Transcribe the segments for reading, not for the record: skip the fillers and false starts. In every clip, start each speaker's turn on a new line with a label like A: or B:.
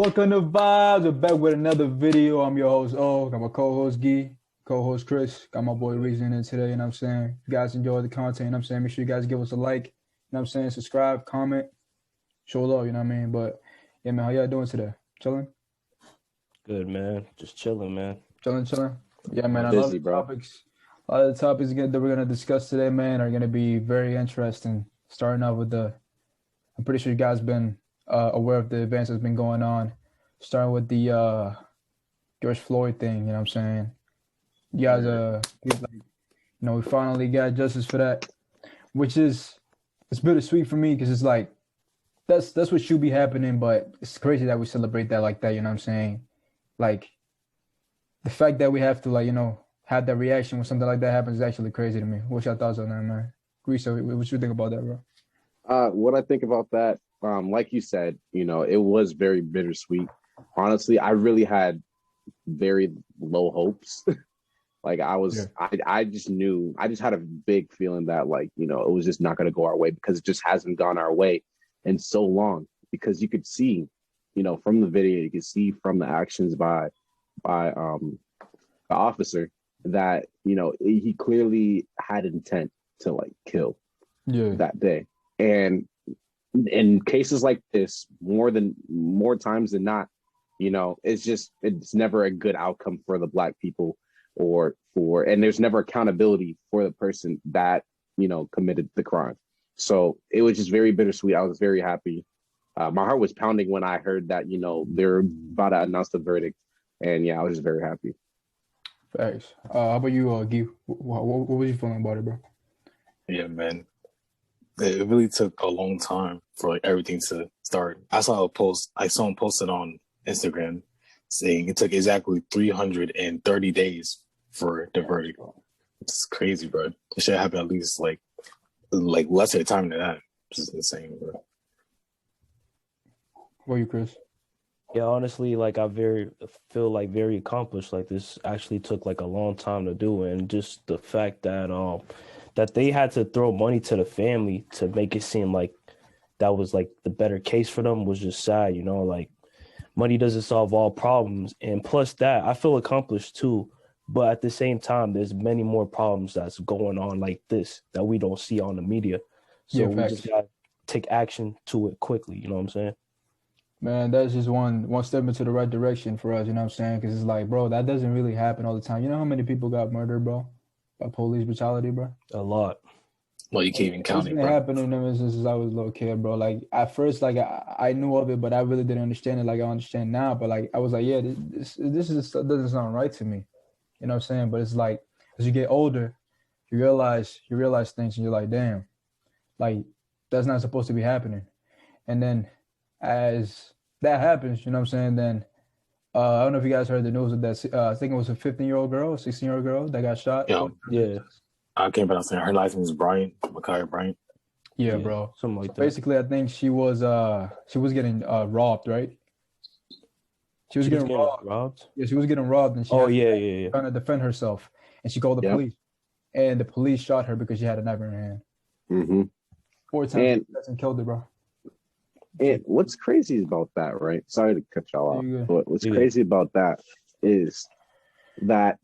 A: Welcome to Vibes. We're back with another video. I'm your host, O. Got my co-host, Gee. Co-host, Chris. Got my boy, Reason in today, you know what I'm saying? If you guys enjoy the content, you know what I'm saying? Make sure you guys give us a like, you know what I'm saying? Subscribe, comment, show love, you know what I mean? But, yeah, man, how y'all doing today? Chilling?
B: Good, man. Just chilling, man.
A: Chilling? Yeah, man,
C: Busy, bro.
A: A lot of the topics that we're going to discuss today, man, are going to be very interesting. Starting off with I'm pretty sure you guys been aware of the events that's been going on. Starting with the George Floyd thing, you know what I'm saying? You guys, we finally got justice for that, which is, it's bittersweet for me because it's like, that's what should be happening, but it's crazy that we celebrate that like that, you know what I'm saying? Like, the fact that we have to, have that reaction when something like that happens is actually crazy to me. What's your thoughts on that, man? Risa, what you think about that, bro?
C: What I think about that, like you said, it was very bittersweet. Honestly, I really had very low hopes. I just had a big feeling that it was just not going to go our way because it just hasn't gone our way in so long. Because you could see, from the video, you could see from the actions by the officer that, he clearly had intent to kill that day. And in cases like this, more times than not, it's never a good outcome for the Black people and there's never accountability for the person that, committed the crime. So it was just very bittersweet. I was very happy. My heart was pounding when I heard that, they're about to announce the verdict. And yeah, I was just very happy.
A: Thanks. How about you, Guy? What was you feeling about it, bro?
D: Yeah, man. It really took a long time for everything to start. I saw him posted on Instagram saying it took exactly 330 days for the verdict. It's crazy, bro. It should happen at least like less of the time than that. It's just insane, bro.
A: What are you, Chris?
B: Yeah, honestly, I feel very accomplished. Like this actually took a long time to do, and just the fact that that they had to throw money to the family to make it seem like that was the better case for them was just sad, money doesn't solve all problems. And plus that, I feel accomplished too. But at the same time, there's many more problems that's going on like this that we don't see on the media. So we just gotta take action to it quickly, you know what I'm saying?
A: Man, that's just one step into the right direction for us, you know what I'm saying? Because it's like, bro, that doesn't really happen all the time. You know how many people got murdered, bro? By police brutality, bro?
B: A lot.
D: Well, you can't even count it, bro.
A: It's been happening ever since I was a little kid, bro. At first, I knew of it, but I really didn't understand it like I understand now. But I was like, yeah, this doesn't sound right to me. You know what I'm saying? But it's like, as you get older, you realize things and you're like, damn, that's not supposed to be happening. And then as that happens, you know what I'm saying, then I don't know if you guys heard the news of that. I think it was a 15-year-old girl, 16-year-old girl that got shot.
B: Yeah.
D: I can't pronounce it. Her last name is Bryant, Makhia Bryant.
A: Yeah, bro.
B: Something like that.
A: Basically, I think she was getting robbed, right? She was getting robbed. Yeah, she was getting robbed, and she trying to defend herself, and she called the police, and the police shot her because she had a knife in her hand.
C: Mm-hmm.
A: 4 times and killed her, bro.
C: And what's crazy about that, right? Sorry to cut y'all off, but what's crazy about that is that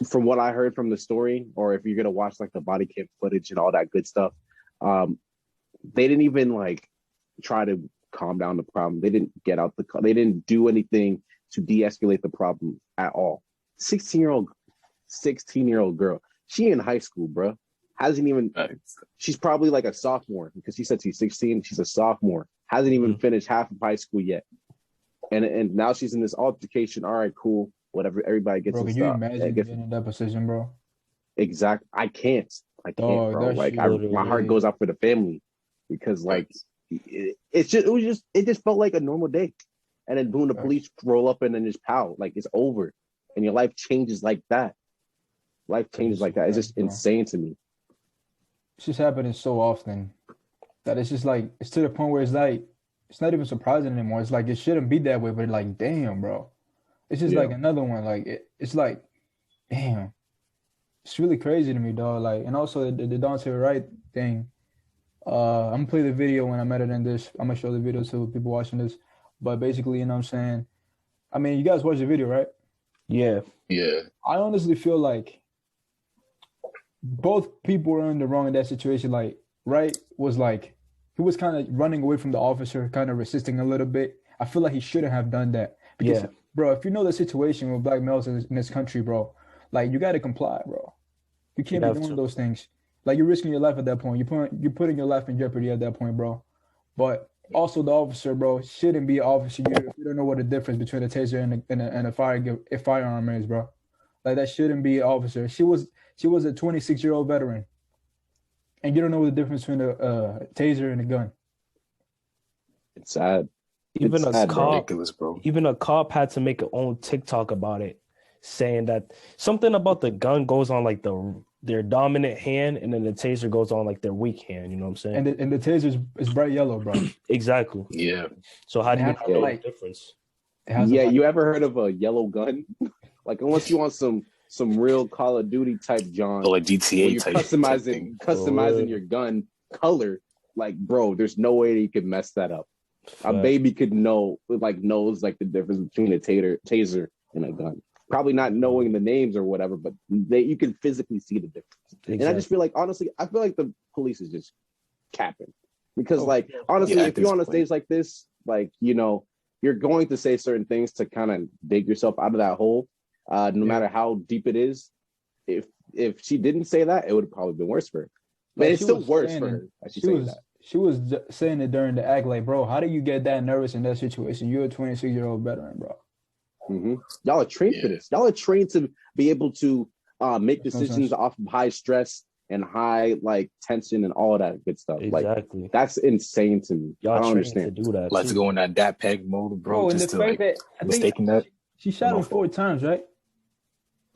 C: from what I heard from the story, or if you're gonna watch the body cam footage and all that good stuff, they didn't even try to calm down the problem. They didn't get out the car. They didn't do anything to de-escalate the problem at all. 16-year-old girl. She in high school, bro. Hasn't even. She's probably a sophomore because she said she's 16. She's a sophomore. Hasn't even finished half of high school yet, and now she's in this altercation. All right, cool, whatever. Everybody gets.
A: Bro, can you imagine getting in that position, bro?
C: Exactly. I can't, bro. My heart goes out for the family because it just felt like a normal day, and then boom, the police roll up and then just pow, it's over, and your life changes like that. Life changes like that. It's just insane to me.
A: It's just happening so often that it's just it's to the point where it's it's not even surprising anymore. It's it shouldn't be that way, but damn, bro. It's just another one. It's damn. It's really crazy to me, dog. And also the Duante Wright thing. I'm gonna play the video when I'm editing this. I'm gonna show the video to people watching this. but basically, you know what I'm saying? I mean, you guys watched the video, right?
B: Yeah.
D: Yeah.
A: I honestly feel like both people were in the wrong in that situation. Like, Wright was like, he was kind of running away from the officer, kind of resisting a little bit. I feel like he shouldn't have done that because,
B: Yeah.
A: bro, if you know the situation with black males in this country, bro, like you got to comply, bro. You can't
B: You
A: be
B: have
A: doing
B: to.
A: those things. Like you're risking your life at that point. You're putting your life in jeopardy at that point, bro. But also the officer, bro, shouldn't be an officer. You don't know what the difference between a taser and a firearm is, bro. Like that shouldn't be an officer. She was a 26-year-old veteran, and you don't know the difference between a taser and a gun.
C: It's sad.
B: Even
C: It's
B: a
C: sad, bro.
B: cop,
D: Ridiculous, bro.
B: even a cop had to make an own TikTok about it, saying that something about the gun goes on like their dominant hand, and then the taser goes on like their weak hand. You know what I'm saying?
A: And the taser is bright yellow, bro.
B: Exactly.
D: Yeah.
B: So how do you
A: It has
B: not know
A: like
B: the difference?
A: it has
C: Yeah,
A: a, like,
C: you ever heard of a yellow gun? Like, unless you want some real Call of Duty type John,
D: Or like
C: where
D: GTA
C: you're
D: type thing.
C: customizing your gun color. Like, bro, there's no way you could mess that up. A
B: Fact.
C: baby could knows like the difference between a taser and a gun. Probably not knowing the names or whatever, but you can physically see the difference. And I just feel like, honestly, I feel like the police is just capping because, like, honestly,
D: Yeah,
C: if
D: at
C: you're
D: this
C: on a
D: point.
C: stage like this, like, you know, you're going to say certain things to kind of dig yourself out of that hole, no matter how deep it is. If she didn't say that, it would have probably been worse for her. But
A: like
C: it's
A: she
C: still
A: was
C: worse
A: saying
C: for
A: it-
C: her. I should
A: she
C: say
A: was
C: that.
A: she was saying it during the act, like, bro, how do you get that nervous in that situation? You're a 26-year-old veteran, bro.
C: Y'all are trained for
D: Yeah.
C: this. Y'all are trained to be able to make
A: Makes no
C: decisions
A: sense.
C: off of high stress and high like tension and all that good stuff. Like,
B: Exactly.
C: that's insane to me. I
B: Y'all
C: don't
B: trained to
C: understand.
B: do that
D: Let's
B: too.
D: go in that peg mode, bro.
A: Bro, and the
D: Just to
A: fact
D: like
A: that I think
D: mistaking that.
A: she shot him
D: My
A: 4
D: fault.
A: times, right?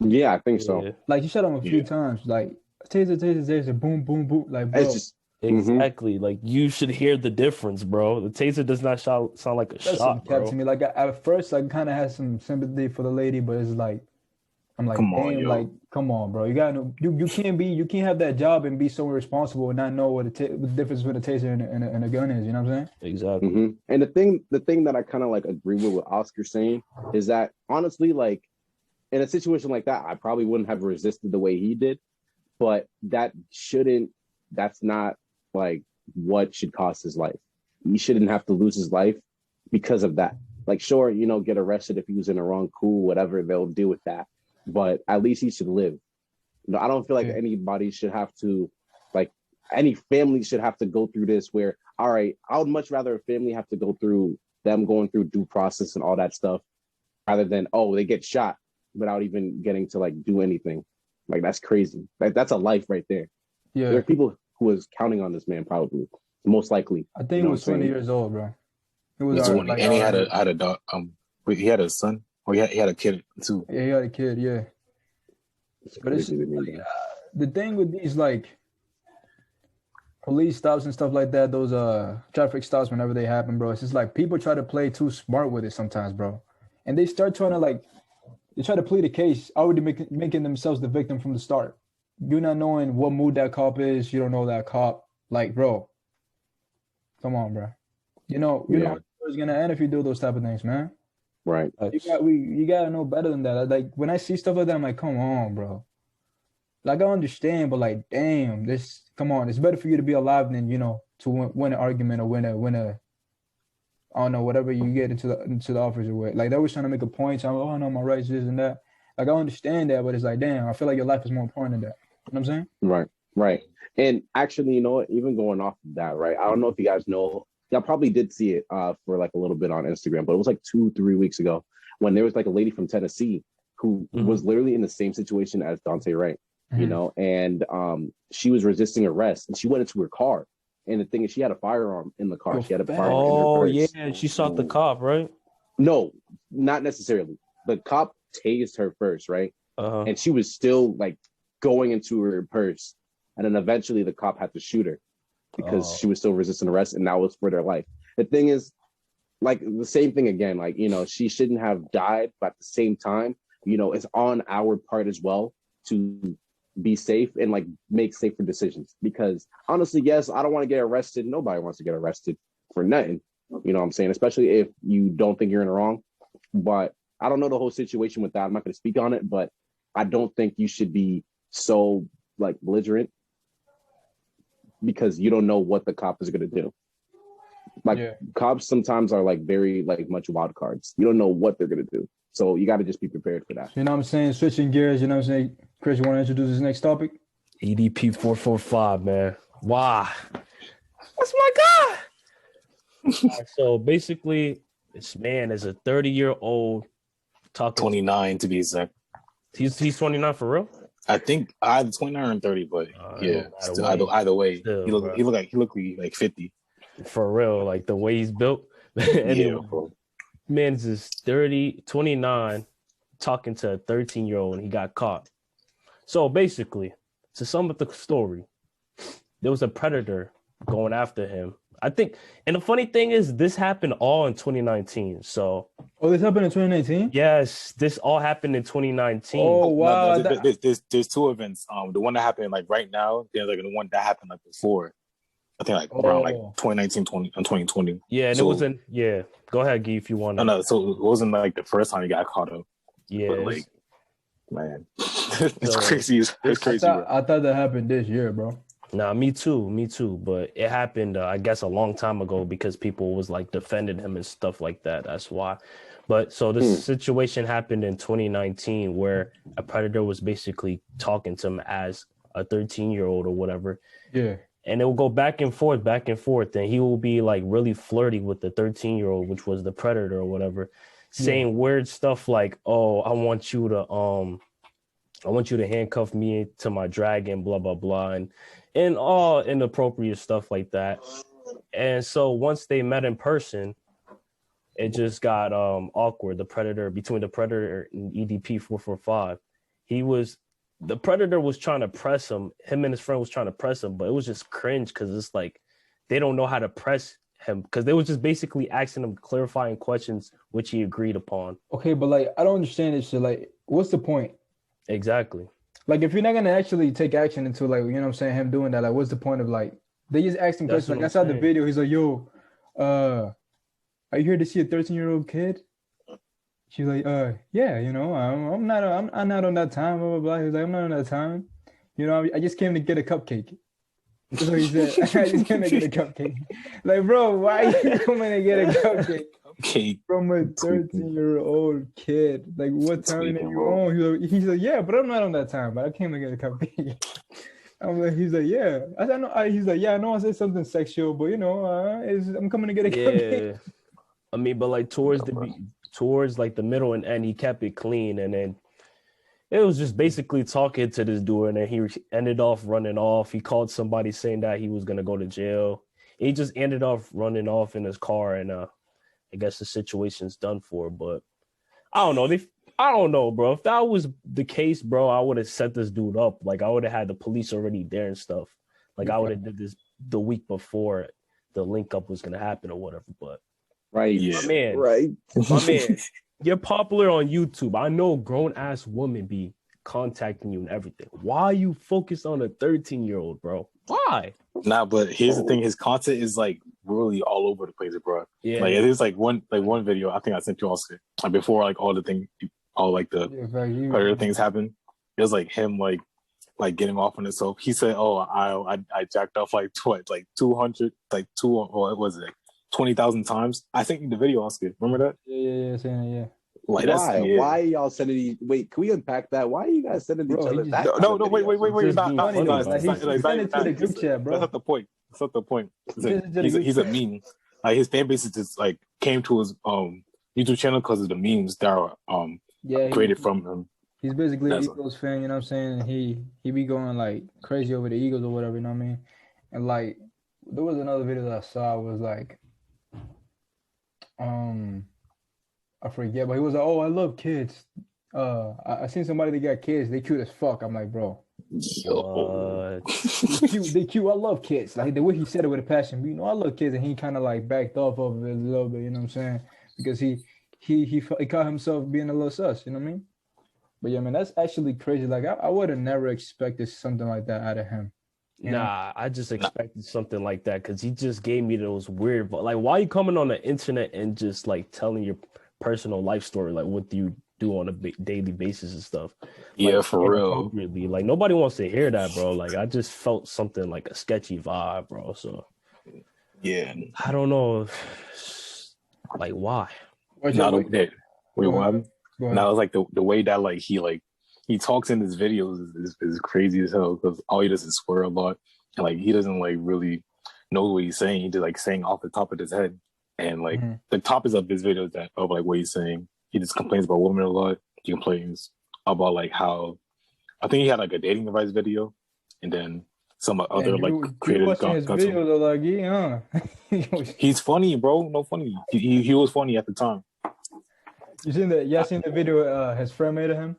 C: Yeah, I think so.
B: Yeah.
A: Like she shot him a few
D: Yeah.
A: times, like taser, boom, boom, boom. Like, bro,
C: It's just
B: Exactly. Like you should hear the difference, bro. The taser does not sound like a
A: that's some
B: shot,
A: cap to
B: bro.
A: me. Like at first, I kind of had some sympathy for the lady, but it's like I'm like,
D: Come on,
A: damn,
D: yo.
A: like, come on, bro. You gotta know, you can't have that job and be so irresponsible and not know what the difference between a taser and a gun is. You know what I'm saying?
B: Exactly.
C: And the thing that I kind of like agree with what Oscar's saying is that, honestly, like, in a situation like that, I probably wouldn't have resisted the way he did, but that's not like what should cost his life. He shouldn't have to lose his life because of that. Like, sure, you know, get arrested if he was in the wrong, cool, whatever, they'll deal with that. But at least he should live. You know, I don't feel like anybody should have to, like, any family should have to go through this where, all right, I would much rather a family have to go through them going through due process and all that stuff rather than, oh, they get shot without even getting to like do anything. Like, that's crazy. Like, that's a life right there.
A: Yeah.
C: There are people who was counting on this man, probably, most likely.
A: I think he was 20 years old, bro. He was
D: He's
A: our,
D: 20,
A: like,
D: and he had
A: our,
D: a dog. Wait, he had a son, or he had a kid too.
A: yeah, he had a kid, yeah. But it's the thing with these like police stops and stuff like that, those traffic stops whenever they happen, bro. It's just like people try to play too smart with it sometimes, bro. And they start trying to like they try to plead a case, already making themselves the victim from the start. You're not knowing what mood that cop is, you don't know that cop. Like, bro, come on, bro. You know how it's gonna end if you do those type of things, man.
C: Right.
A: You gotta know better than that. Like when I see stuff like that, I'm like, come on, bro. Like I understand, but like, damn, come on. It's better for you to be alive than to win an argument or win a I don't know, whatever you get into the officer with. Like they was trying to make a point, saying, oh no, my rights, this and that. Like I understand that, but it's like, damn, I feel like your life is more important than that. You know what I'm saying?
C: Right. And actually, you know what? Even going off of that, right? I don't know if you guys know. Y'all probably did see it for like a little bit on Instagram, but it was like 2-3 weeks ago when there was like a lady from Tennessee who was literally in the same situation as Duante Wright, you know, and she was resisting arrest and she went into her car. And the thing is, she had a firearm in the car. She had a firearm in her purse.
B: Yeah, she shot the cop, right?
C: No, not necessarily. The cop tased her first, right? And she was still like going into her purse. And then eventually the cop had to shoot her because she was still resisting arrest, and that was for their life. The thing is, like, the same thing again, like, you know, she shouldn't have died, but at the same time, you know, it's on our part as well to be safe and like make safer decisions. Because honestly, yes, I don't want to get arrested. Nobody wants to get arrested for nothing. You know what I'm saying? Especially if you don't think you're in the wrong. But I don't know the whole situation with that. I'm not going to speak on it, but I don't think you should be so like belligerent because you don't know what the cop is going to do. Like cops sometimes are like very like much wild cards. You don't know what they're going to do. So you got to just be prepared for that.
A: You know what I'm saying? Switching gears, you know what I'm saying? Chris, you want to introduce this next topic?
B: EDP 445, man. Why? That's my guy. So basically, this man is a 30-year-old talking
D: 29 to be exact.
B: He's 29 for real?
D: I think either 29 or 30, but yeah, either way, still, he look like 50.
B: For real, like the way he's built. Anyway, man's is 29 talking to a 13-year-old and he got caught. So basically, to sum up the story, there was a predator going after him. I think, and the funny thing is, this happened all in 2019. So,
A: this happened in 2019?
B: Yes, this all happened in 2019.
A: Oh wow!
D: No, there's two events. The one that happened like right now, there's like the one that happened like before. I think like around like 2019, 2020.
B: Yeah, and so, it wasn't. Yeah, go ahead, Guy, if you want.
D: No, so it wasn't like the first time he got caught up.
B: Yeah,
D: but, like, man, it's crazy. It's crazy.
A: I thought that happened this year, bro.
B: Nah, me too. But it happened, I guess, a long time ago because people was like defending him and stuff like that. That's why. But so this situation happened in 2019 where a predator was basically talking to him as a 13-year-old or whatever.
A: Yeah.
B: And it will go back and forth. And he will be like really flirty with the 13-year-old, which was the predator or whatever, saying weird stuff like, "Oh, I want you to handcuff me to my dragon, blah, blah, blah." And all inappropriate stuff like that. And so once they met in person, it just got awkward. Between the predator and EDP 445, the predator was trying to press him. Him and his friend was trying to press him, but it was just cringe because it's like they don't know how to press him because they was just basically asking him clarifying questions, which he agreed upon.
A: Okay, but like I don't understand this shit. Like, what's the point?
B: Exactly.
A: Like, if you're not gonna actually take action into like, you know what I'm saying, him doing that, like, what's the point of like they just asking questions? Like, I saw the video. He's like, "Yo, are you here to see a 13-year-old kid?" She's like, yeah, you know, I'm not on that time, blah, blah, blah. He's like, "I'm not on that time. You know, I just came to get a cupcake." That's what he said. "I just came to get a cupcake." Like, bro, why are you coming to get a cupcake from a 13-year-old kid? Like, what time are you on? He's like, "Yeah, but I'm not on that time, but I came to get a cupcake." He's like, "Yeah." I said, "No." He's like, "Yeah, I know I said something sexual, but you know, I'm coming to get a cupcake."
B: I mean, but like towards like the middle and end, he kept it clean, and then it was just basically talking to this dude, and then he ended off running off. He called somebody saying that he was gonna go to jail. He just ended off running off in his car, and I guess the situation's done for. But I don't know. I don't know, bro. If that was the case, bro, I would have set this dude up. Like I would have had the police already there and stuff. Like I would have did this the week before the link up was gonna happen or whatever. But
C: right,
B: my man, you're popular on YouTube. I know grown ass women be contacting you and everything. Why are you focused on a 13-year-old, bro? Why?
D: Nah, but here's the thing: his content is like really all over the place, bro.
B: Yeah,
D: like it is like one video. I think I sent you also like before like all the other things happen. It was like him like getting off on himself. He said, "Oh, I jacked off like 200 what was it? 20,000 times." I think in the video, Oscar. Remember that?
A: Yeah.
D: Like
C: why y'all sending these? Wait, can we unpack that? Why are you guys sending each other that?
D: No, wait. Not
A: send it to the group chat, bro.
D: That's not the point. He's a meme. Like his fan base is just like came to his YouTube channel because of the memes that are created from him.
A: He's basically an Eagles fan, you know what I'm saying? He be going like crazy over the Eagles or whatever, you know what I mean? And like there was another video that I saw was like I forget, but he was like, "Oh, I love kids. I seen somebody that got kids. They cute as fuck." I'm like, bro, they cute. I love kids. Like the way he said it with a passion. You know, I love kids, and he kind of like backed off of it a little bit. You know what I'm saying? Because he caught himself being a little sus. You know what I mean? But yeah, man, that's actually crazy. Like I would have never expected something like that out of him. You know?
B: Nah, I just expected something like that because he just gave me those weird, like, why are you coming on the internet and just like telling your personal life story, like what do you do on a daily basis and stuff?
D: Yeah,
B: Like,
D: for real.
B: appropriately. Like nobody wants to hear that, bro. Like I just felt something like a sketchy vibe, bro. So
D: Yeah.
B: I don't know, like why.
D: Now what happened?
A: Go ahead.
D: Now it's like the way that like he talks in his videos is crazy as hell because all he does is swear a lot and like he doesn't like really know what he's saying. He just like saying off the top of his head and like the topics of his videos that of like what he's saying. He just complains about women a lot. He complains about like how I think he had like a dating advice video and then some other creators
A: watching his videos like
D: he's funny, bro. No funny. He was funny at the time.
A: You seen that? Y'all seen the video his friend made of him?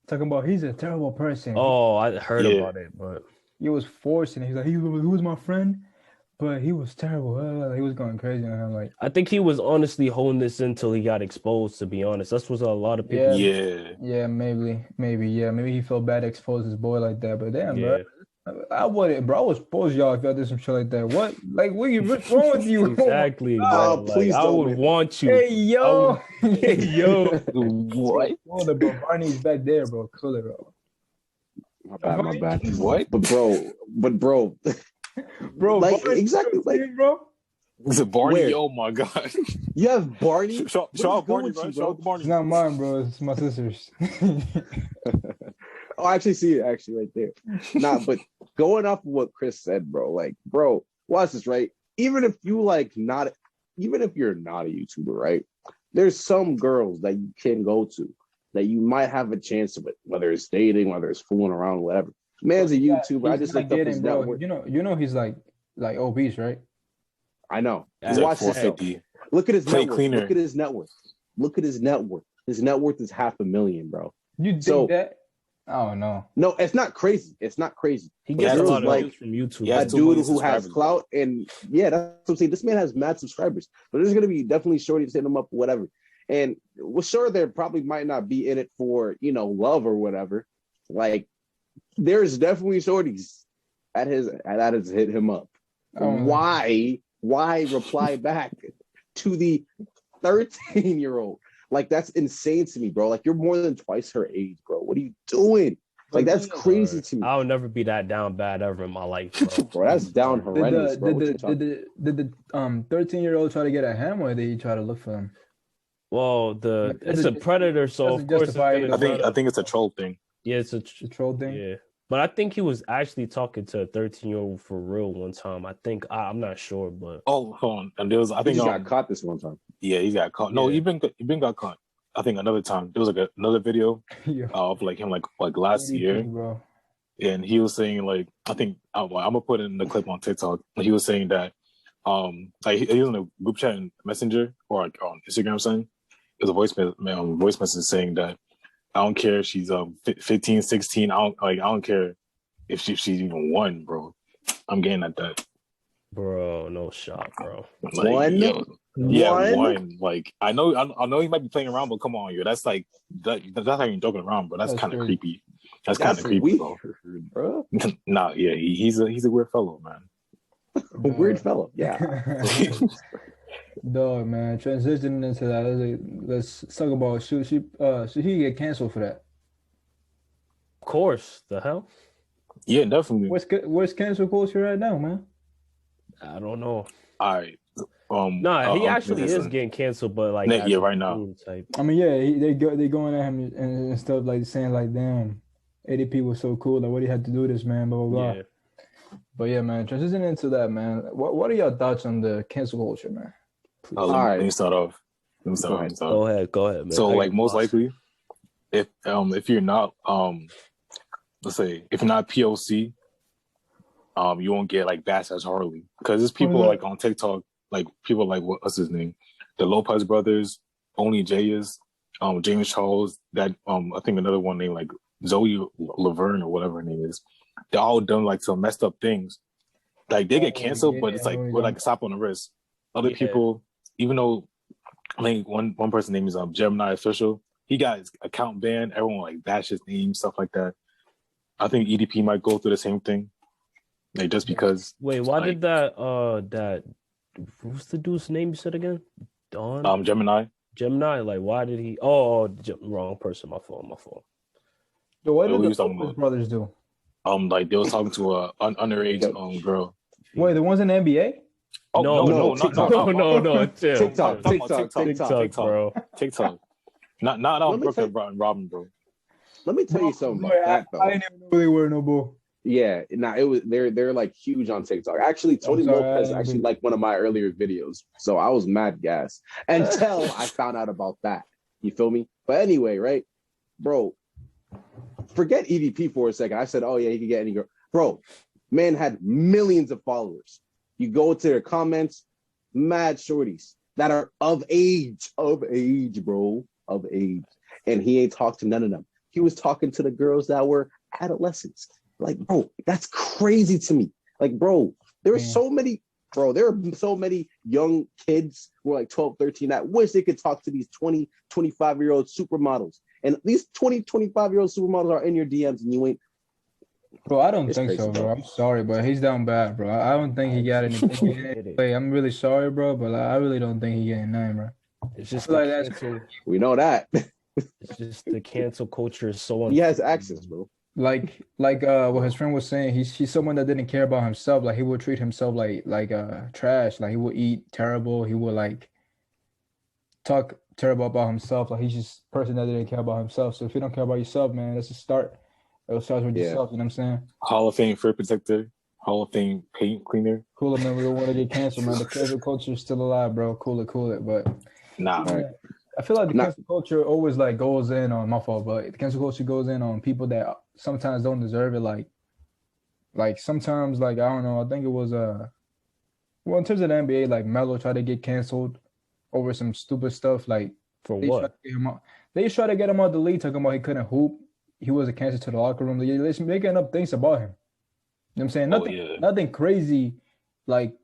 A: Talking about he's a terrible person.
B: Oh, I heard about it, but
A: he was forcing it. He's like, he was my friend, but he was terrible. He was going crazy on him. Like,
B: I think he was honestly holding this until he got exposed, to be honest. That's what a lot of people
A: Yeah, maybe. Yeah, maybe he felt bad to expose his boy like that. But damn, bro. I wouldn't, bro. I would expose y'all if y'all did some shit like that. What's wrong with you?
B: Exactly, bro. Like,
C: please
B: I would want you.
A: Hey, yo.
B: Hey, yo.
D: What?
A: Bro, Barney's back there, bro. Cool it, bro.
C: My bad.
D: What?
C: But bro, like
A: Barney,
C: exactly, like
A: bro.
D: Is it Barney?
C: Where?
D: Oh my god!
C: You have Barney.
D: Show Barney, bro. Show Barney.
A: It's not mine, bro. It's my sister's.
C: Oh, I actually see it right there. Nah, but going off of what Chris said, bro, like, bro, watch this, right? Even if you're not a YouTuber, right? There's some girls that you can go to that you might have a chance of it, whether it's dating, whether it's fooling around, whatever. Man's a YouTuber. I just looked up his net worth.
A: You know he's like obese, right?
C: I know.
D: He's
C: Watch
D: like
C: this. Look at his net worth.
D: Cleaner.
C: Look at his net worth. Look at his net worth. His net worth is $500,000, bro.
A: You think that? Oh no.
C: No, it's not crazy. It's not crazy.
B: He gets a lot of views from YouTube.
C: A dude who has clout, and yeah, that's what I'm saying. This man has mad subscribers, but there's gonna be definitely shorties hitting him up, whatever. And well, sure, there probably might not be in it for love or whatever. Like, there's definitely shorties that has hit him up. Why reply back to the 13-year-old? Like, that's insane to me, bro. Like, you're more than twice her age, bro. What are you doing? Like, that's crazy to me.
B: I'll never be that down bad ever in my life, bro.
C: Bro, that's down horrendous, bro.
A: Did the 13-year-old try to get at him, or did he try to look for him?
B: Well, it's a predator, so of course
D: I think it's a troll thing.
B: Yeah, it's a
A: troll thing.
B: Yeah, but I think he was actually talking to a 13-year-old for real one time. I think I'm not sure, but
D: hold on. And there was I think
C: he got caught this one time.
D: Yeah, he got caught. No, he been got caught. I think another time there was like another video of like him like last year,
A: bro.
D: And he was saying like I think I'm gonna put in the clip on TikTok. He was saying that like he was in a group chat in Messenger or like on Instagram or something. It was a voice message saying that I don't care if she's 15, 16. I don't care if she's even 1, bro. I'm getting at that.
B: Bro, no shot, bro.
D: Like,
C: one?
D: Yo, yeah, 1. Like I know he might be playing around, but come on, yo. That's like that's not even joking around, bro. That's kind of creepy. That's kind of creepy,
C: weird, bro.
D: Nah, yeah, he's a weird fellow, man.
C: Weird fellow, yeah.
A: Dog, man. Transitioning into that, let's talk about should he get canceled for that?
B: Of course, the hell.
D: Yeah, definitely.
A: Where's cancel culture right now, man?
B: I don't know.
D: All right.
B: He actually is getting canceled, but like
D: right now.
B: Type.
A: I mean, yeah, they going at him and stuff like saying like, damn, ADP was so cool. Like, what do you have to do this, man? Blah blah blah. Yeah. But yeah, man. Transitioning into that, man. What are your thoughts on the cancel culture, man?
D: Let me start off.
B: Go ahead, man.
D: So like most likely, if you're not let's say if you're not POC, you won't get like bashed as Harley because there's people like on TikTok, like people like what's his name, the Lopez brothers, Only Jayas, James Charles, that I think another one named like Zoe Laverne or whatever her name is. They're all done like some messed up things. Like they get canceled, but it's like we're like a slap on the wrist. Other people, even though I think one person's name is Gemini Official, he got his account banned. Everyone like bash his name, stuff like that. I think EDP might go through the same thing. Like just because.
B: Wait, why
D: like,
B: did that what's the dude's name you said again? Don?
D: Gemini.
B: Gemini, like why did he wrong person, my fault.
A: So what
D: What
A: did
D: were
A: the
D: you talking
A: Lopez
D: about?
A: brothers do?
D: Like they was talking to a underage girl.
A: Wait, the ones in the NBA?
D: Oh
B: No,
D: no,
C: TikTok.
B: no, chill.
C: TikTok,
D: I'm talking about
B: TikTok, bro.
D: TikTok. Not
C: Let me
D: Brooklyn
C: tell-
D: and Robin, bro.
C: Let me tell you something
A: Boy,
C: about that though.
A: I didn't even know who they were, no bull.
C: Yeah, it was they're like huge on TikTok. Actually, Tony
A: sorry,
C: Lopez actually liked one of my earlier videos, so I was mad gas until I found out about that. You feel me? But anyway, right, bro. Forget EVP for a second. I said, oh yeah, he could get any girl, bro. Man had millions of followers. You go to their comments, mad shorties that are of age, bro, of age, and he ain't talked to none of them. He was talking to the girls that were adolescents. Like, bro, that's crazy to me. Like, bro, there are so many young kids who are like 12, 13 that wish they could talk to these 20, 25-year-old supermodels. And these 20, 25-year-old supermodels are in your DMs and you ain't.
A: Bro, I don't
C: It's
A: think
C: crazy,
A: so, bro.
C: bro.
A: I'm sorry, but he's down bad, bro. I don't think he got anything. Wait, I'm really sorry, bro, but I really don't think he getting nothing, bro.
B: It's just
A: Like
B: the
A: that's
B: cancel.
C: We know that.
B: It's just the cancel culture is so
C: He has access, bro.
A: like what his friend was saying. He's someone that didn't care about himself. Like he would treat himself like trash. Like he would eat terrible. He would like talk terrible about himself. Like he's just a person that didn't care about himself. So if you don't care about yourself, man, that's a start. It starts with yourself. You know what I'm saying?
D: Hall of Fame fur protector, Hall of Fame paint cleaner.
A: Cool it, man. We don't want to get canceled, man. The cancel culture is still alive, bro. Cool it. But
D: Nah,
C: All right.
A: I feel like the cancel culture always like goes in on my fault, but the cancel culture goes in on people that sometimes don't deserve it. Like sometimes, like I don't know. I think it was well in terms of the NBA, like Melo tried to get canceled over some stupid stuff. Like
B: For
A: they tried
B: what?
A: to get him out. They tried to get him out the league, talking about he couldn't hoop. He was a cancer to the locker room. They're just making up things about him. You know what I'm saying? Nothing crazy, like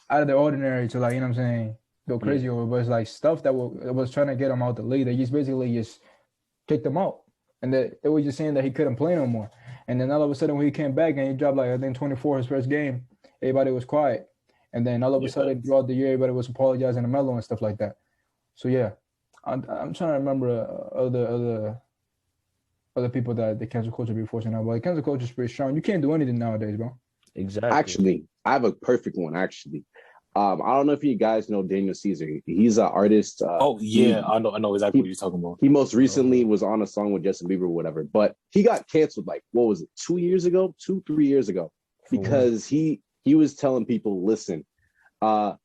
A: out of the ordinary to like, you know what I'm saying, go crazy over, but it's like stuff that was trying to get him out the league. They just basically just kicked him out. And they were just saying that he couldn't play no more. And then all of a sudden when he came back and he dropped like I think 24 his first game, everybody was quiet. And then all of a sudden throughout the year, everybody was apologizing to Melo and stuff like that. So yeah, I'm trying to remember other people that the cancel culture be forcing out. But the cancel culture is pretty strong. You can't do anything nowadays, bro.
B: Exactly.
C: Actually, I have a perfect one. Actually, I don't know if you guys know Daniel Caesar. He's an artist.
D: I know exactly what you're talking about.
C: He most recently was on a song with Justin Bieber or whatever, but he got canceled like what was it, 3 years ago, because he was telling people, listen, I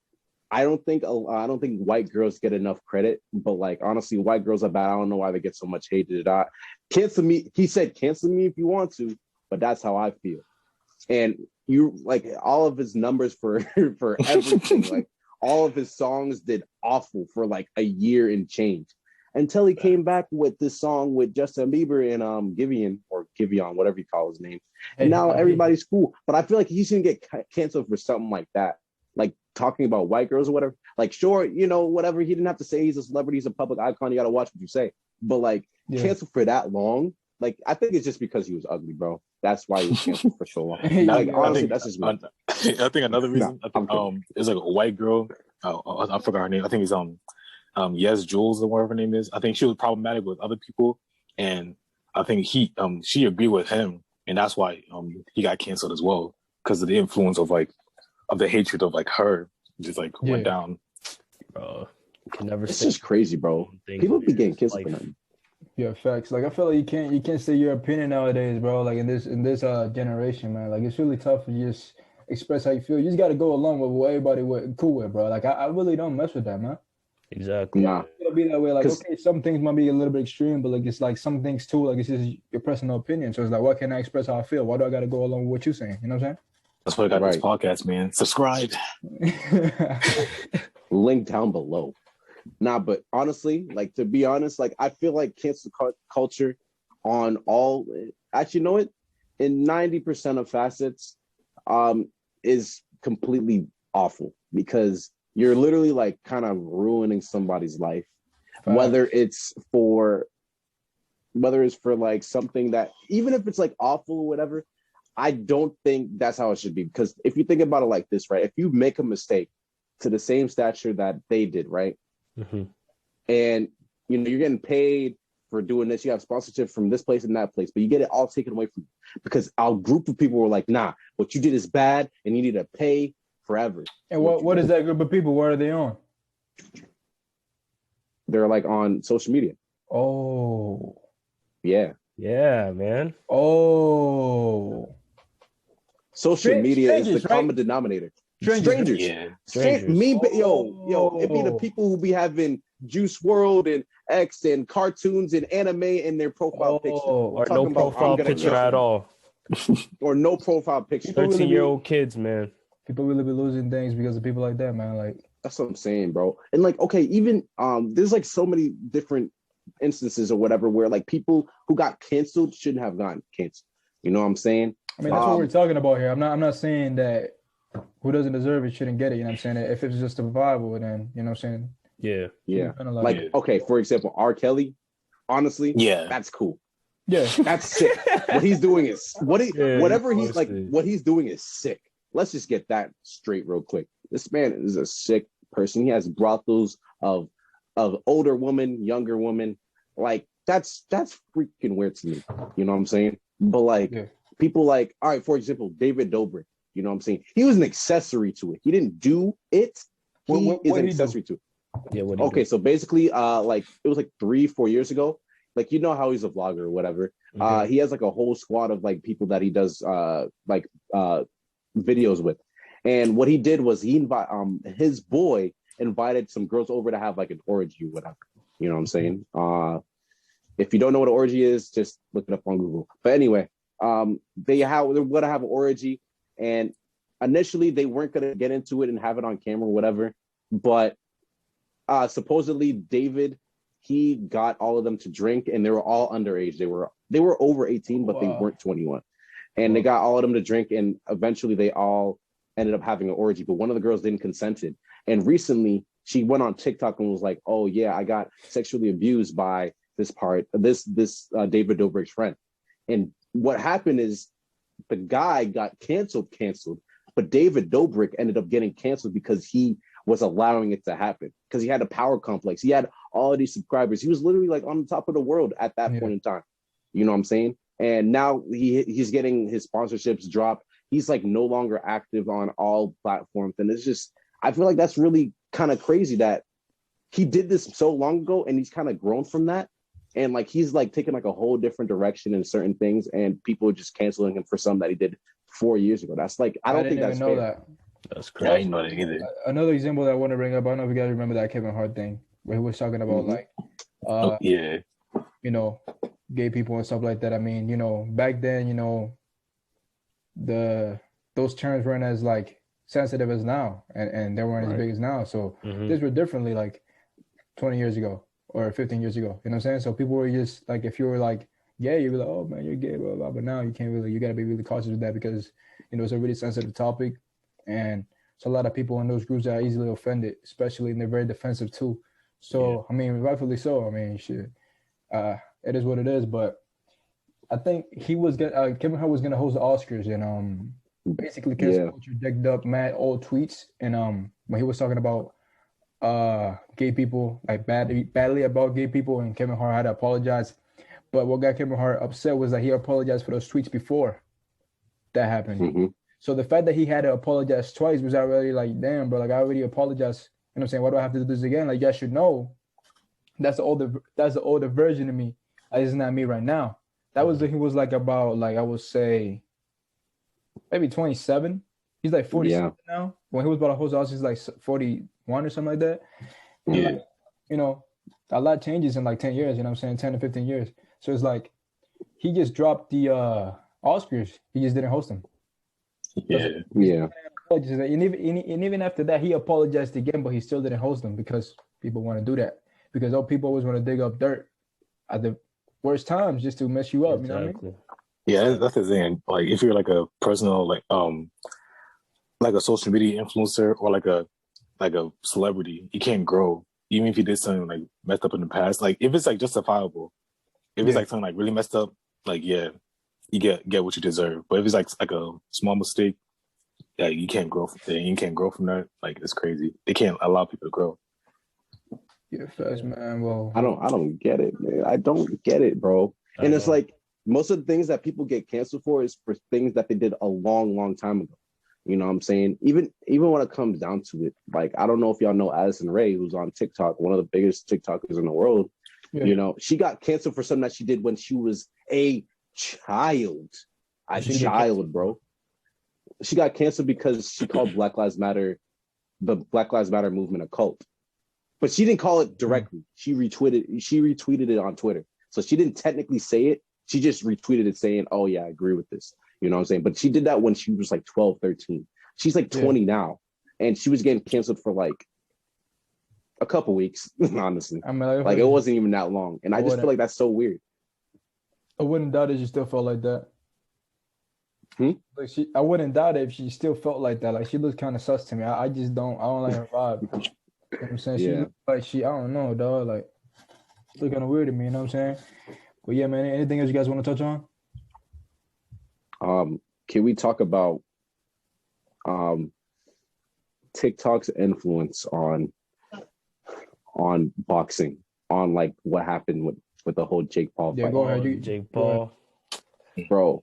C: don't think white girls get enough credit, but like honestly, white girls are bad. I don't know why they get so much hate. Cancel me. He said, cancel me if you want to, but that's how I feel. And you like all of his numbers for everything, like all of his songs did awful for like a year and change until he came back with this song with Justin Bieber and Giveon, whatever you call his name. And now everybody's cool. But I feel like he shouldn't get canceled for something like that. Like talking about white girls or whatever. Like, sure, whatever. He didn't have to say he's a celebrity, he's a public icon. You got to watch what you say. But like, cancel for that long. Like, I think it's just because he was ugly, bro. That's why he was canceled for so long. Like, honestly, that's just me.
D: I think another reason, is like a white girl. I forgot her name. I think it's Yes Jules or whatever her name is. I think she was problematic with other people, and I think she agreed with him, and that's why he got canceled as well because of the influence of the hatred of like her just like went down.
B: You can never.
C: It's just crazy, bro. People be getting canceled for nothing.
A: Yeah, facts. Like I feel like you can't say your opinion nowadays, bro. Like in this generation, man. Like it's really tough to just express how you feel. You just got to go along with what everybody cool with, bro. Like I really don't mess with that, man.
B: Exactly.
C: Nah.
A: It'll be that way. Like okay, some things might be a little bit extreme, but like it's like some things too. Like it's just your personal opinion. So it's like, why can't I express how I feel? Why do I got to go along with what you're saying? You know what I'm saying?
D: That's why I got this podcast, man. Subscribe.
C: Link down below. Nah, but honestly, like to be honest, like I feel like cancel culture on all actually, you know what? In 90% of facets, is completely awful because you're literally like kind of ruining somebody's life. Whether it's for like something that even if it's like awful or whatever, I don't think that's how it should be, because if you think about it like this, right? If you make a mistake to the same stature that they did, right?
B: Mm-hmm.
C: And you're getting paid for doing this, you have sponsorship from this place and that place, but you get it all taken away from you because our group of people were like, nah, what you did is bad and you need to pay forever.
A: And what is that group of people? What are they on?
C: They're like on social media.
A: Oh.
C: Yeah.
B: Yeah, man.
A: Oh.
C: Social media is the
A: right?
C: common denominator.
A: Strangers.
D: Yeah.
B: Strangers.
C: Yo, it be the people who be having Juice WRLD and X and cartoons and anime in their profile picture.
B: Or no profile picture at all.
C: Or no profile picture.
B: 13-year-old kids, man.
A: People really be losing things because of people like that, man. Like,
C: that's what I'm saying, bro. And like, okay, even there's like so many different instances or whatever where like people who got canceled shouldn't have gotten canceled. You know what I'm saying?
A: I mean, that's what we're talking about here. I'm not saying that who doesn't deserve it shouldn't get it. You know what I'm saying? If it's just a survival, then you know what I'm saying?
B: Yeah.
C: Like, okay, for example, R. Kelly, honestly, that's cool.
A: Yeah.
C: That's sick. What he's doing is what he's doing is sick. Let's just get that straight real quick. This man is a sick person. He has brothels of older women, younger women. Like, that's freaking weird to me. You know what I'm saying? But like people like, all right, for example, David Dobrik, you know what I'm saying? He was an accessory to it. He didn't do it. He is an accessory to it.
B: Yeah.
C: Okay, so basically, like it was like 3-4 years ago. Like, you know how he's a vlogger or whatever. He has like a whole squad of like people that he does videos with. And what he did was he his boy invited some girls over to have like an orgy or whatever. You know what I'm saying? If you don't know what an orgy is, just look it up on Google. But anyway, they're gonna have an orgy, and initially they weren't gonna get into it and have it on camera or whatever. But supposedly David, he got all of them to drink, and they were all underage. They were over 18, but they weren't 21. And they got all of them to drink, and eventually they all ended up having an orgy. But one of the girls didn't consent. And recently, she went on TikTok and was like, "Oh yeah, I got sexually abused by this David Dobrik's friend." And what happened is the guy got canceled, but David Dobrik ended up getting canceled because he was allowing it to happen, because he had a power complex. He had all of these subscribers. He was literally like on the top of the world at that point in time. You know what I'm saying? And now he's getting his sponsorships dropped. He's like no longer active on all platforms. And it's just, I feel like that's really kind of crazy that he did this so long ago and he's kind of grown from that. And like, he's like taking like a whole different direction in certain things, and people are just canceling him for something that he did 4 years ago. That's like, I don't think that's fair.
A: That.
B: That's crazy.
D: I didn't know that either.
A: Another example that I want to bring up, I don't know if you guys remember that Kevin Hart thing where he was talking about you know, gay people and stuff like that. I mean, you know, back then, you know, those terms weren't as like sensitive as now, and they weren't as big as now. So these were differently like 20 years ago or 15 years ago. You know what I'm saying? So people were just like, if you were like gay, you'd be like, oh man, you're gay, blah, blah. But now you gotta be really cautious with that, because, you know, it's a really sensitive topic. And so a lot of people in those groups are easily offended, especially, and they're very defensive too. So, I mean, rightfully so. I mean, shit, it is what it is. But I think Kevin Hart was gonna host the Oscars, and basically cancel culture digged up mad old tweets, and when he was talking about gay people, like badly about gay people, and Kevin Hart had to apologize. But what got Kevin Hart upset was that he apologized for those tweets before that happened. So the fact that he had to apologize twice was already like, damn, bro, like I already apologized. You know what I'm saying? Why do I have to do this again? Like, you guys should know that's the older version of me. Like, it's not me right now. He was like about, like, I would say maybe 27. He's like 47 now. When he was about to host Oscars, he's like 41 or something like that. Yeah. Like, you know, a lot changes in like 10 years, you know what I'm saying? 10 to 15 years. So it's like he just dropped the Oscars. He just didn't host them. Yeah. And even after that, he apologized again, but he still didn't host them because people want to do that. Because people always want to dig up dirt at the worst times just to mess you up.
B: Exactly.
A: You know what I mean?
D: Yeah, that's the thing. Like, if you're like a personal, like a social media influencer or like a celebrity, you can't grow even if you did something like messed up in the past. Like, if it's like justifiable, if it's like something like really messed up, like you get what you deserve. But if it's like a small mistake, yeah, you can't grow from there. You can't grow from that. Like it's crazy. They can't allow people to grow.
A: Yeah, facts, man. Well,
C: I don't get it, man. I don't get it, bro. And it's like most of the things that people get canceled for is for things that they did a long, long time ago. You know what I'm saying? Even when it comes down to it, like I don't know if y'all know Addison Rae, who's on TikTok, one of the biggest TikTokers in the world. Yeah. You know, she got canceled for something that she did when she was a child. Bro. She got canceled because she called Black Lives Matter, the Black Lives Matter movement, a cult. But she didn't call it directly. She retweeted it on Twitter. So she didn't technically say it. She just retweeted it saying, oh yeah, I agree with this. You know what I'm saying? But she did that when she was like 12, 13. She's like 20 now. And she was getting canceled for like a couple weeks, honestly. I mean, like it wasn't even that long. And I just feel like that's so weird.
A: I wouldn't doubt it if she still felt like that. Like I wouldn't doubt it if she still felt like that. Like she looks kind of sus to me. I don't like her vibe. You know what I'm saying? Yeah. I don't know, dog. Like it's looking kind of weird to me, you know what I'm saying? But yeah, man, anything else you guys want to touch on?
C: Can we talk about TikTok's influence on boxing, on like what happened with the whole Jake Paul fight?
A: Yeah, go ahead.
B: Jake Paul.
C: Bro,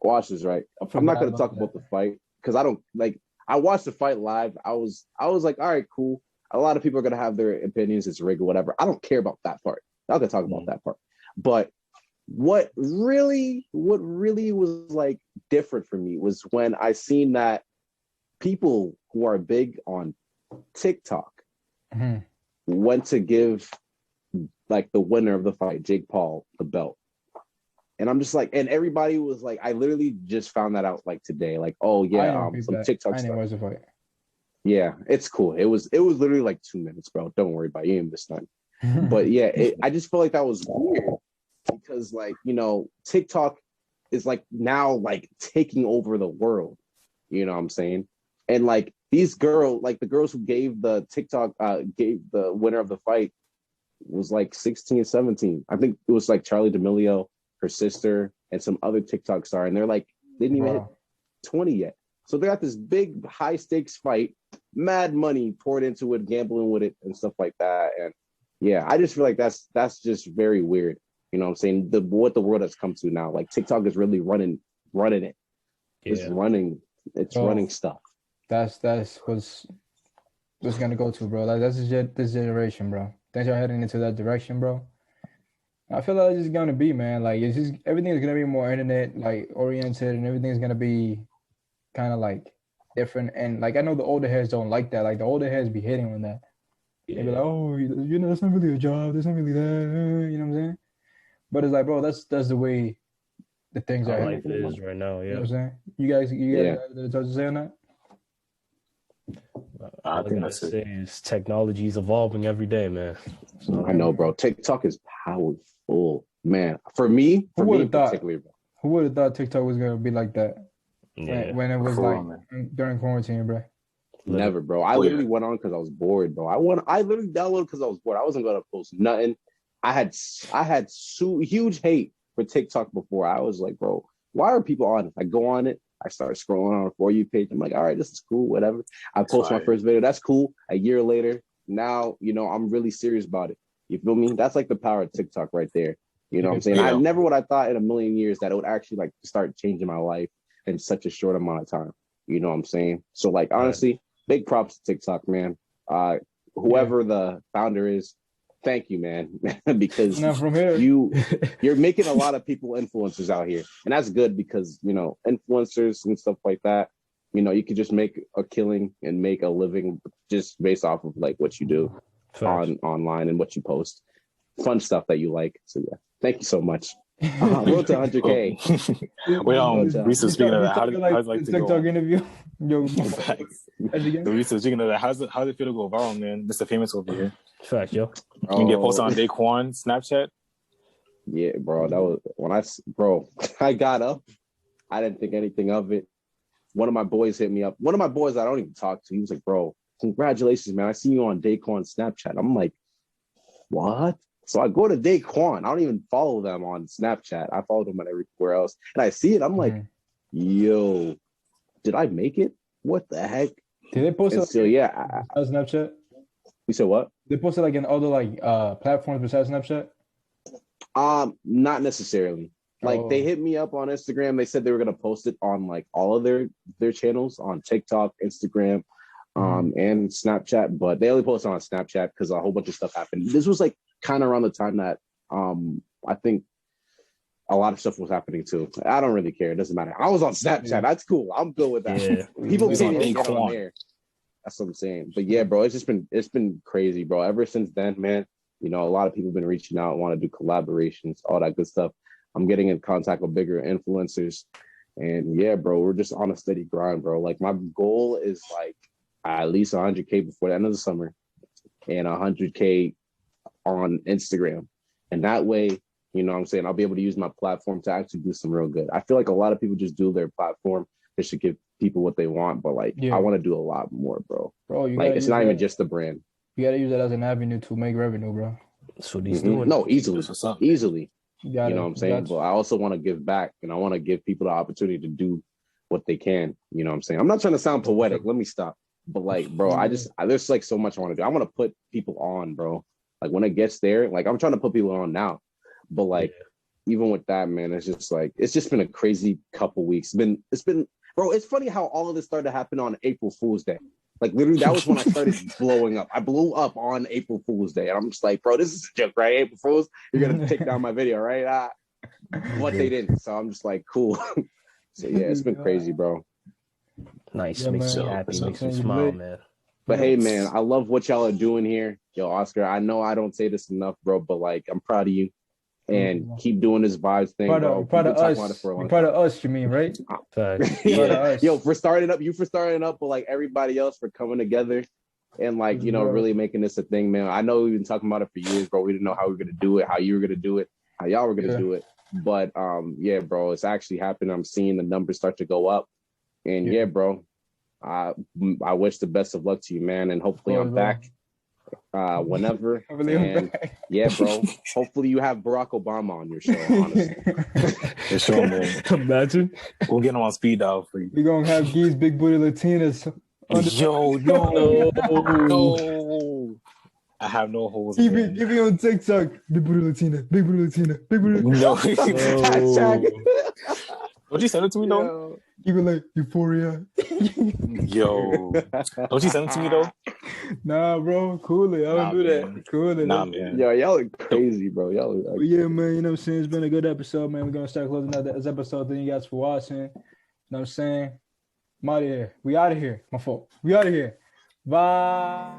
C: watch this, right? I'm not going to talk about the fight because I watched the fight live. I was like, all right, cool. A lot of people are going to have their opinions. It's rigged or whatever. I don't care about that part. I'm going to talk about that part. But what really was like different for me was when I seen that people who are big on TikTok went to give like the winner of the fight, Jake Paul, the belt. And I'm just like, and everybody was like, I literally just found that out like today. Like, oh yeah, some TikTok stuff. Yeah, it's cool. It was literally like 2 minutes, bro. Don't worry about it. You ain't this time. But yeah, I just felt like that was weird because like, you know, TikTok is like now like taking over the world. You know what I'm saying? And like these girls, like the girls who gave the TikTok, gave the winner of the fight was like 16, 17. I think it was like Charlie D'Amelio, her sister, and some other TikTok star. And they're like, they didn't even hit 20 yet. So they're at this big high stakes fight, mad money poured into it, gambling with it and stuff like that. And yeah, I just feel like that's just very weird. You know what I'm saying? What the world has come to now. Like TikTok is really running it. Yeah. It's running stuff.
A: That's what's gonna go to, bro. Like that's this generation, bro. Things are heading into that direction, bro. I feel like it's gonna be, man. Like it's just everything's gonna be more internet like oriented, and everything's gonna be kind of like different. And like I know the older heads don't like that. Like the older heads be hating on that. Yeah. They be like, oh, you know, that's not really a job. That's not really that. You know what I'm saying? But it's like, bro, that's the way the things are.
B: Life is right now. Yeah.
A: You know what I'm saying? You guys have to say on that?
D: I think that's it.
B: Is technology is evolving every day, man.
C: So, I know, bro. TikTok is powerful, man. For me particularly, bro.
A: Who would have thought TikTok was gonna be like that? Yeah. When it was during quarantine, bro.
C: Never, bro. I literally went on because I was bored, bro. I literally downloaded because I was bored. I wasn't gonna post nothing. I had huge hate for TikTok before. I was like, bro, why are people on it? I go on it. I start scrolling on a For You page. I'm like, all right, this is cool, whatever. I post my first video. That's cool. A year later, now, you know, I'm really serious about it. You feel me? That's like the power of TikTok right there. You know what I'm saying? I never would have thought in a million years that it would actually like start changing my life in such a short amount of time. You know what I'm saying? So like, honestly, big props to TikTok, man. Whoever the founder is, thank you, man, because you're making a lot of people influencers out here, and that's good because, you know, influencers and stuff like that, you know, you could just make a killing and make a living just based off of like what you do online and what you post, fun stuff that you like. So yeah, thank you so much. Road to 100K.
D: Reese, speaking of that, how does like
A: TikTok interview? Yo,
D: Reese, speaking of that, how's it feel to go viral, man? Mr. Famous over here.
B: Fact, yo.
D: You can get posted on Daquan Snapchat.
C: Yeah, bro. That was when I got up. I didn't think anything of it. One of my boys hit me up. One of my boys I don't even talk to. He was like, bro, congratulations, man. I see you on Daquan Snapchat. I'm like, what? So I go to Daquan. I don't even follow them on Snapchat. I follow them on everywhere else. And I see it. I'm like, yo, did I make it? What the heck?
A: Did they post it?
C: So yeah.
A: Snapchat?
C: We said what?
A: They posted like in other like platforms besides Snapchat?
C: Not necessarily. Like they hit me up on Instagram. They said they were gonna post it on like all of their channels on TikTok, Instagram, and Snapchat, but they only posted on Snapchat because a whole bunch of stuff happened. This was like kind of around the time that I think a lot of stuff was happening too. I don't really care. It doesn't matter. I was on Snapchat. Yeah. That's cool. I'm good with that. Yeah. People can't even get on there. That's what I'm saying. But yeah, bro, it's been crazy, bro. Ever since then, man, you know, a lot of people have been reaching out, want to do collaborations, all that good stuff. I'm getting in contact with bigger influencers. And yeah, bro, we're just on a steady grind, bro. Like my goal is like at least 100K before the end of the summer and 100K on Instagram. And that way, you know what I'm saying, I'll be able to use my platform to actually do some real good. I feel like a lot of people just do their platform just to give people what they want, but like I want to do a lot more, bro. You like it's not even just the brand.
A: You gotta use that as an avenue to make revenue, bro.
B: That's what he's doing.
C: No, easily. You know what I'm saying? But I also want to give back, and I want to give people the opportunity to do what they can. You know what I'm saying? I'm not trying to sound poetic. Let me stop. But like, bro, there's like so much I want to do. I want to put people on, bro. Like when it gets there, like I'm trying to put people on now. But like, even with that, man, it's just been a crazy couple weeks. It's been, bro. It's funny how all of this started to happen on April Fool's Day. Like literally, that was when I started blowing up. I blew up on April Fool's Day, and I'm just like, bro, this is a joke, right? April Fools, you're gonna take down my video, right? What they didn't. So I'm just like, cool. So yeah, it's been crazy, bro.
B: Nice, makes me happy, makes me smile, man.
C: But hey, man, I love what y'all are doing here, yo, Oscar. I know I don't say this enough, bro, but like, I'm proud of you. And keep doing this Vybez thing, bro.
A: Proud of us. You're proud of us, you mean, right?
C: Yeah. Yo, for starting up, but like everybody else for coming together and like, you know, really making this a thing, man. I know we've been talking about it for years, bro. We didn't know how we were gonna do it, how you were gonna do it, how y'all were gonna do it. But yeah, bro, it's actually happened. I'm seeing the numbers start to go up. And yeah, bro, I wish the best of luck to you, man. And hopefully I'm back whenever. And yeah, bro, hopefully you have Barack Obama on your show, honestly.
D: For sure, man.
B: Imagine.
D: We'll get him on speed dial for you.
A: We're gonna have these big booty Latinas.
D: Yo, no. I have no holes.
A: Give me on TikTok. Big booty Latina. Big booty Latina. Big booty Latina.
D: No. Don't you send it to me, though?
A: You were like, Euphoria.
D: Yo. Don't you send it to me, though?
A: Nah, bro. Cool it. I don't do that. Cool it.
C: Nah, man. Yo, y'all are crazy, bro. Y'all are
A: yeah, man. You know what I'm saying? It's been a good episode, man. We're going to start closing out this episode. Thank you guys for watching. You know what I'm saying? I'm out of here. We out of here. My fault. We out of here. Bye.